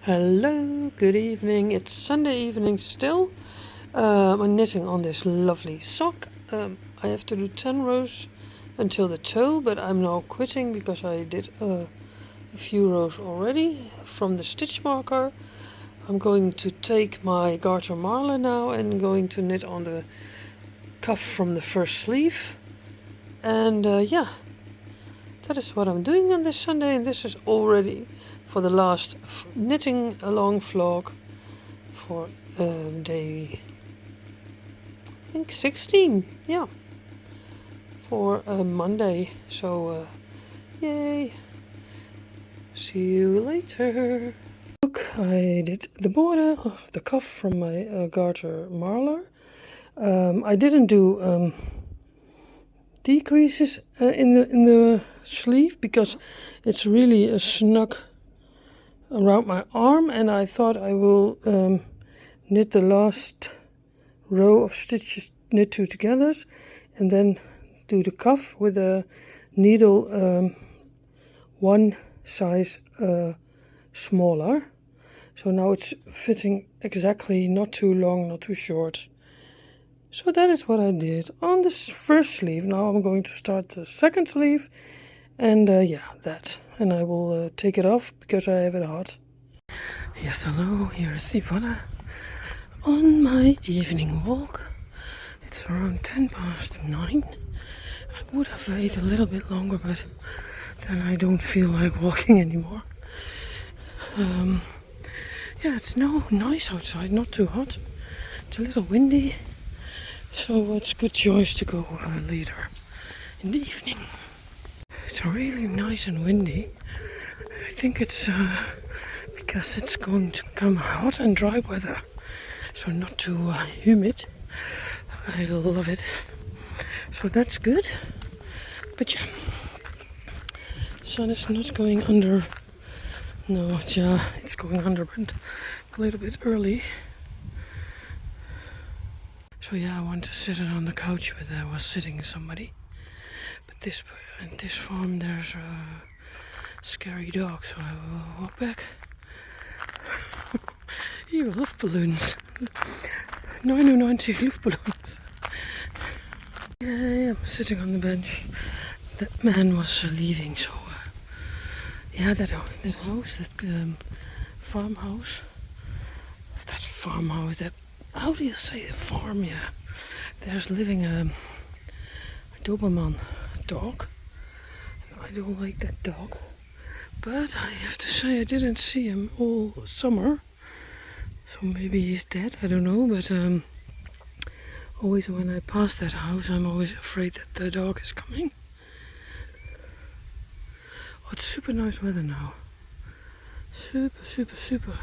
Hello, good evening. It's Sunday evening still. I'm knitting on this lovely sock. I have to do 10 rows until the toe, but I'm now quitting because I did a few rows already from the stitch marker. I'm going to take my garter marler now and going to knit on the cuff from the first sleeve. And yeah, that is what I'm doing on this Sunday, and this is already for the last knitting along vlog for day, I think 16, yeah, for Monday. So yay, see you later. Look, I did the border of the cuff from my garter marler. I didn't do decreases in the sleeve because it's really a snug around my arm, and I thought I will knit the last row of stitches, knit two together, and then do the cuff with a needle one size smaller. So now it's fitting exactly, not too long, not too short. So that is what I did on this first sleeve. Now I'm going to start the second sleeve, and yeah, that. And I will take it off because I have it hot. Yes, hello, here is Ivonne on my evening walk. It's around 9:10. I would have waited a little bit longer, but then I don't feel like walking anymore. Yeah, it's now nice outside, not too hot. It's a little windy, so it's good choice to go later in the evening. It's really nice and windy. I think it's because it's going to come hot and dry weather, so not too humid. I love it. So that's good. But yeah, sun is not going under. No, yeah, it's going under, but a little bit early. So yeah, I want to sit it on the couch, but I was sitting somebody. But in this farm there's a scary dog, so I will walk back. You love balloons. 99 Luftballons. Yeah, I'm sitting on the bench. That man was leaving, so yeah, that house, that farmhouse. That farmhouse, that, how do you say the farm? Yeah, there's living a Doberman dog. I don't like that dog, but I have to say I didn't see him all summer. So maybe he's dead, I don't know, but always when I pass that house I'm always afraid that the dog is coming. Oh, it's super nice weather now. Super.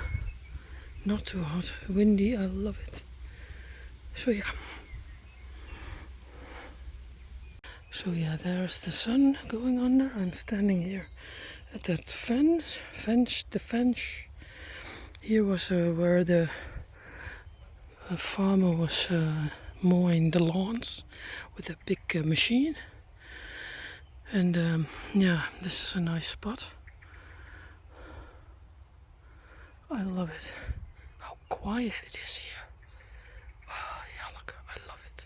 Not too hot, windy, I love it. So yeah, there's the sun going under. I'm standing here at that fence. The fence. Here was where the farmer was mowing the lawns with a big machine. And yeah, this is a nice spot. I love it. How quiet it is here. Oh, yeah, look, I love it.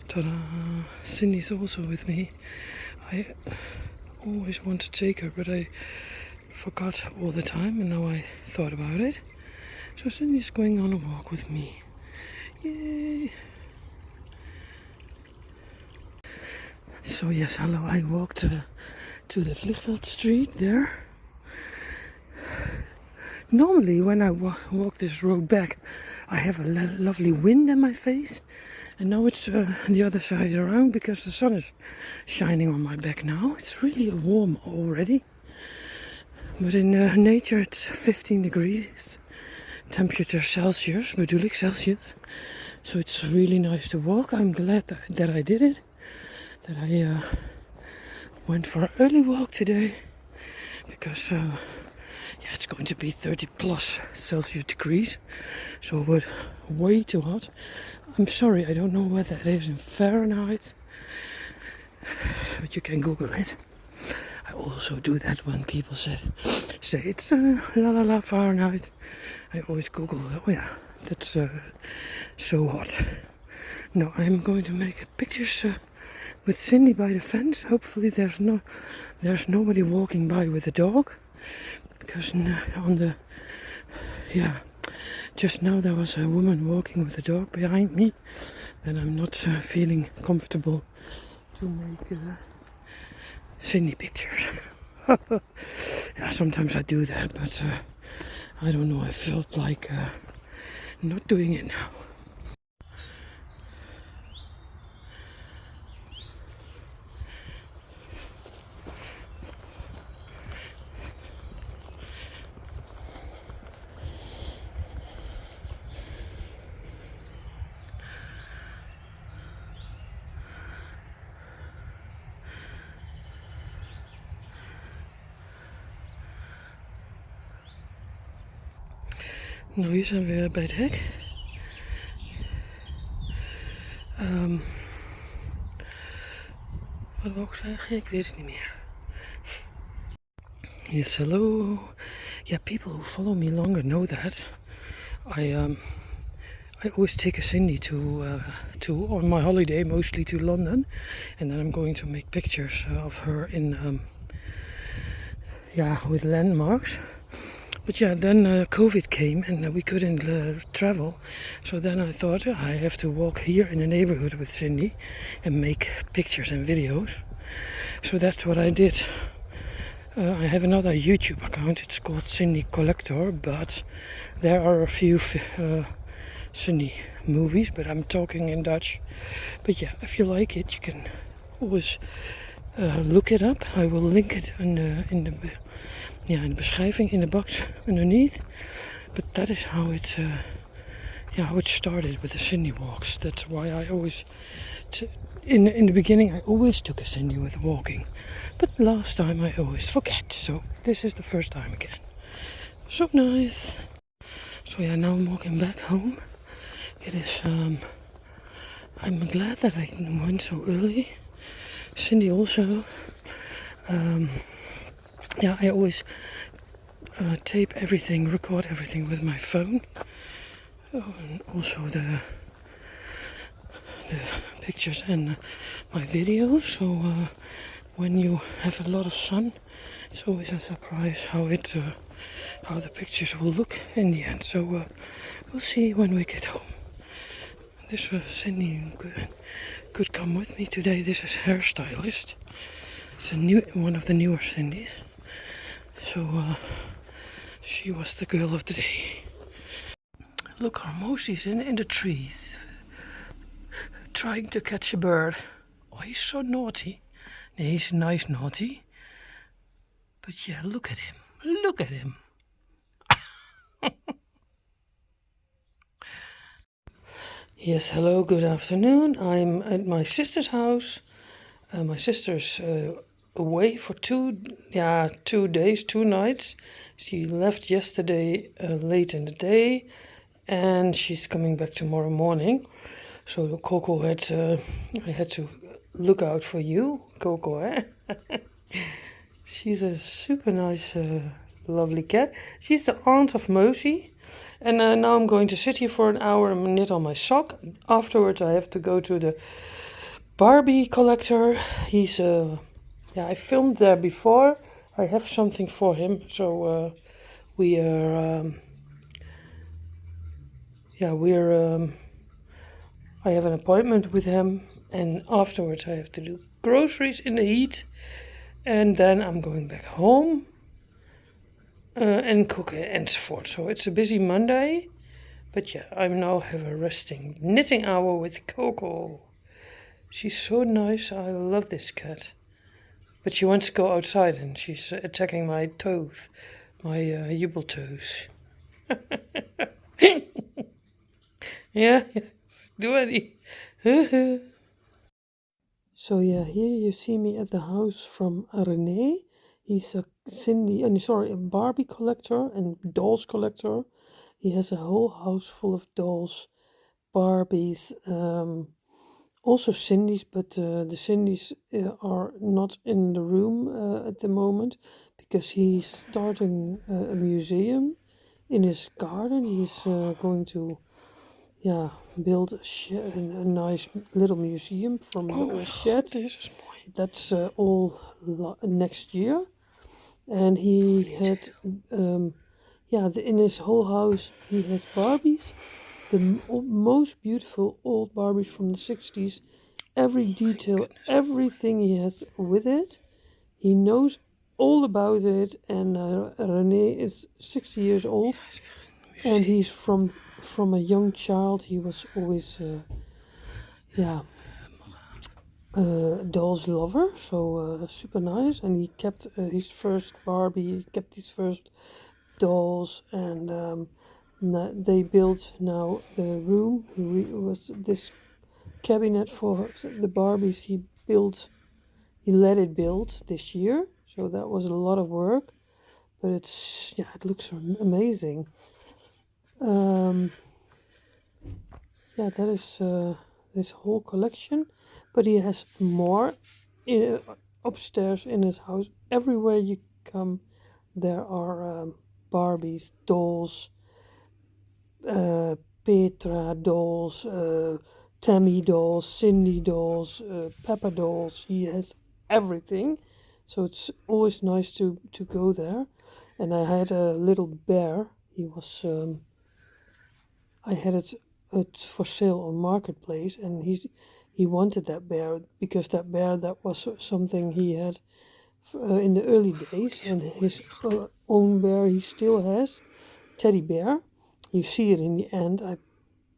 Ta-da! Cindy's also with me. I always want to take her, but I forgot all the time, and now I thought about it. So Cindy's going on a walk with me. Yay! So yes, hello, I walked to the Vliegveld Street there Normally when I walk this road back, I have a lovely wind in my face. And now it's the other side around because the sun is shining on my back now. It's really warm already. But in nature it's 15 degrees. Temperature Celsius, bedoel ik Celsius. So it's really nice to walk. I'm glad that I did it. That I went for an early walk today. Because it's going to be 30 plus Celsius degrees. So it was way too hot. I'm sorry, I don't know what that is in Fahrenheit. But you can Google it. I also do that when people say it's la Fahrenheit. I always Google, oh yeah, that's so hot. No, I'm going to make pictures with Sindy by the fence. Hopefully there's nobody walking by with a dog. Because just now there was a woman walking with a dog behind me. And I'm not feeling comfortable to make Sindy pictures. Yeah, sometimes I do that, but I don't know, I felt like not doing it now. Nou, hier zijn we weer bij het hek. Wat wil ik zeggen? Ik weet het niet meer. Yes, hello. Yeah, people who follow me longer know that. I always take a Sindy to on my holiday, mostly to London, and then I'm going to make pictures of her in with landmarks. But yeah, then COVID came and we couldn't travel. So then I thought I have to walk here in the neighborhood with Sindy and make pictures and videos. So that's what I did. I have another YouTube account. It's called Sindy Collector, but there are a few Sindy movies, but I'm talking in Dutch. But yeah, if you like it, you can always look it up. I will link it in the beschrijving, in the box underneath. But that is how it started with the Sindy walks. That's why I always, in the beginning, I always took a Sindy with walking. But last time I always forget. So this is the first time again. So nice. So yeah, now I'm walking back home. It is, I'm glad that I went so early. Sindy also. I always tape everything, record everything with my phone. And also the pictures and my videos. So when you have a lot of sun, it's always a surprise how the pictures will look in the end. So we'll see when we get home. This was Sindy could come with me today. This is hairstylist. It's one of the newer Sindys. So she was the girl of the day. Look, our Moosey's in the trees, trying to catch a bird. Oh, he's so naughty. He's a nice naughty. But yeah, look at him. Look at him. Yes, hello, good afternoon. I'm at my sister's house. My sister's away for 2 days, 2 nights. She left yesterday late in the day, and she's coming back tomorrow morning. So Coco I had to look out for you, Coco, eh? She's a super nice, lovely cat. She's the aunt of Moosey. And now I'm going to sit here for an hour and knit on my sock. Afterwards I have to go to the Barbie collector. He's I filmed there before. I have something for him. So I have an appointment with him, and afterwards I have to do groceries in the heat, and then I'm going back home. and cook and so forth. So it's a busy Monday. But yeah, I now have a resting knitting hour with Coco. She's so nice. I love this cat. But she wants to go outside and she's attacking my toes, my jubel toes. Yeah, do any. So yeah, here you see me at the house from René. He's a a Barbie collector and dolls collector. He has a whole house full of dolls, Barbies, also Cindy's, but the Cindy's are not in the room at the moment because he's starting a museum in his garden. He's going to build a nice little museum from the old shed. That's all next year. And he had, in his whole house, he has Barbies, the most beautiful old Barbies from the 60s. Every detail, everything he has with it. He knows all about it. And René is 60 years old. And he's from a young child. He was always, dolls lover, so super nice. And he kept his first Barbie, he kept his first dolls, and they built now the room. Was this cabinet for the Barbies he let it build this year, so that was a lot of work, but it looks amazing. That is this whole collection. But he has more upstairs in his house. Everywhere you come, there are Barbies, dolls, Petra dolls, Tammy dolls, Sindy dolls, Peppa dolls. He has everything. So it's always nice to go there. And I had a little bear. I had it for sale on Marketplace, and he wanted that bear because that was something he had in the early days, and his own bear he still has, teddy bear. You see it in the end. I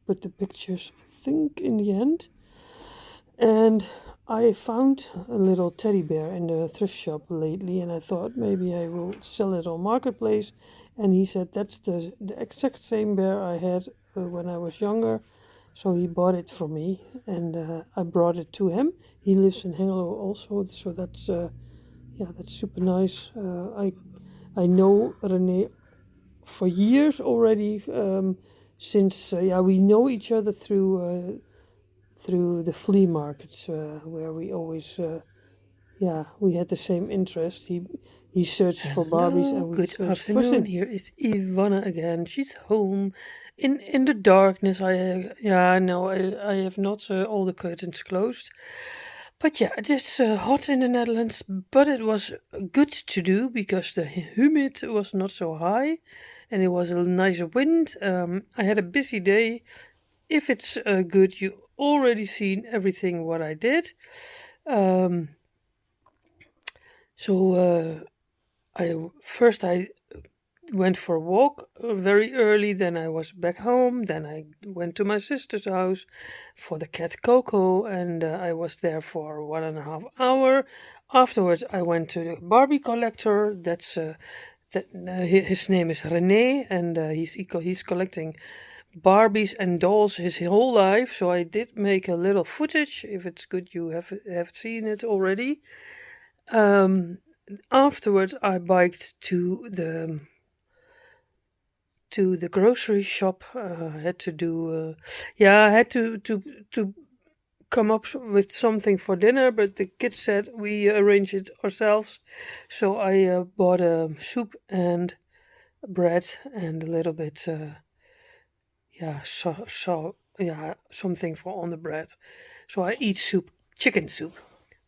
put the pictures, I think, in the end. And I found a little teddy bear in the thrift shop lately, and I thought maybe I will sell it on Marketplace. And he said that's the exact same bear I had when I was younger. So he bought it for me, and I brought it to him. He lives in Hengelo also, so that's super nice. I know René for years already, since we know each other through the flea markets, where we always we had the same interest. He searched for Barbies, and we good afternoon. Here is Ivonne again. She's home in the darkness. I have not all the curtains closed. But yeah, it is hot in the Netherlands, but it was good to do because the humidity was not so high and it was a nice wind. I had a busy day. If it's good, you already seen everything what I did. I went for a walk very early, then I was back home, then I went to my sister's house for the cat Coco, and I was there for 1.5 hours. Afterwards I went to the Barbie collector. His name is René, and he's collecting Barbies and dolls his whole life, so I did make a little footage. If it's good, you have seen it already. Afterwards I biked to the grocery shop. I had to come up with something for dinner, but the kids said we arrange it ourselves. So I bought a soup and bread and a little bit, something for on the bread. So I eat soup, chicken soup.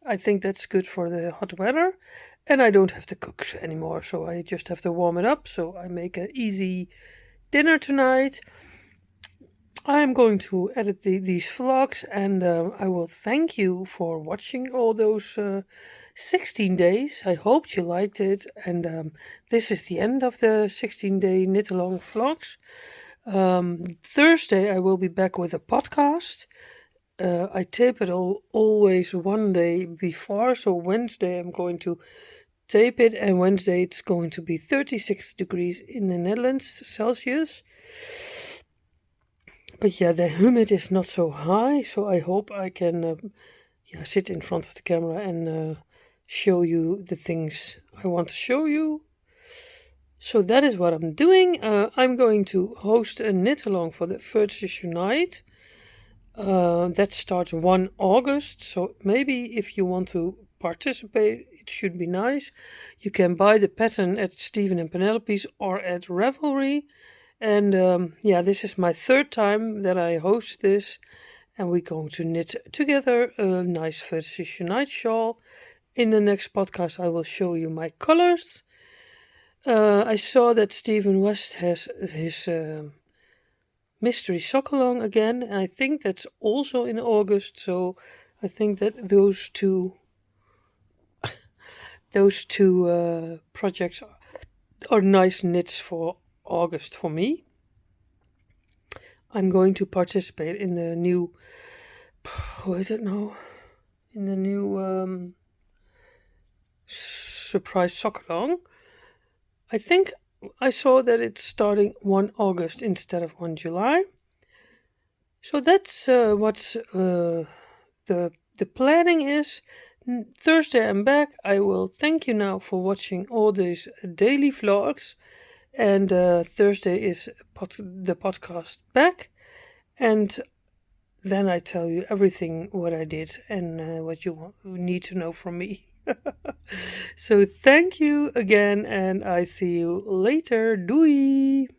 I think that's good for the hot weather, and I don't have to cook anymore, so I just have to warm it up. So I make an easy dinner tonight. I'm going to edit these vlogs, and I will thank you for watching all those 16 days. I hope you liked it, and this is the end of the 16-day knit along vlogs. Thursday I will be back with a podcast. I tape it always one day before, so Wednesday I'm going to tape it, and Wednesday it's going to be 36 degrees in the Netherlands Celsius. But yeah, the humidity is not so high, so I hope I can sit in front of the camera and show you the things I want to show you. So that is what I'm doing. I'm going to host a knit along for the Virtuous Unite. That starts 1 August, so maybe if you want to participate, it should be nice. You can buy the pattern at Stephen and Penelope's or at Ravelry. And this is my 3rd time that I host this, and we're going to knit together a nice Virtuous Unite shawl. In the next podcast I will show you my colors. I saw that Stephen West has his mystery sock along again, and I think that's also in August, so I think that those two projects are nice knits for August for me. I'm going to participate in the new, in the new surprise sock along. I think I saw that it's starting 1 August instead of 1 July. So that's what's the planning is. Thursday I'm back. I will thank you now for watching all these daily vlogs. And Thursday is the podcast back. And then I tell you everything what I did and what you need to know from me. So thank you again, and I see you later. Doei!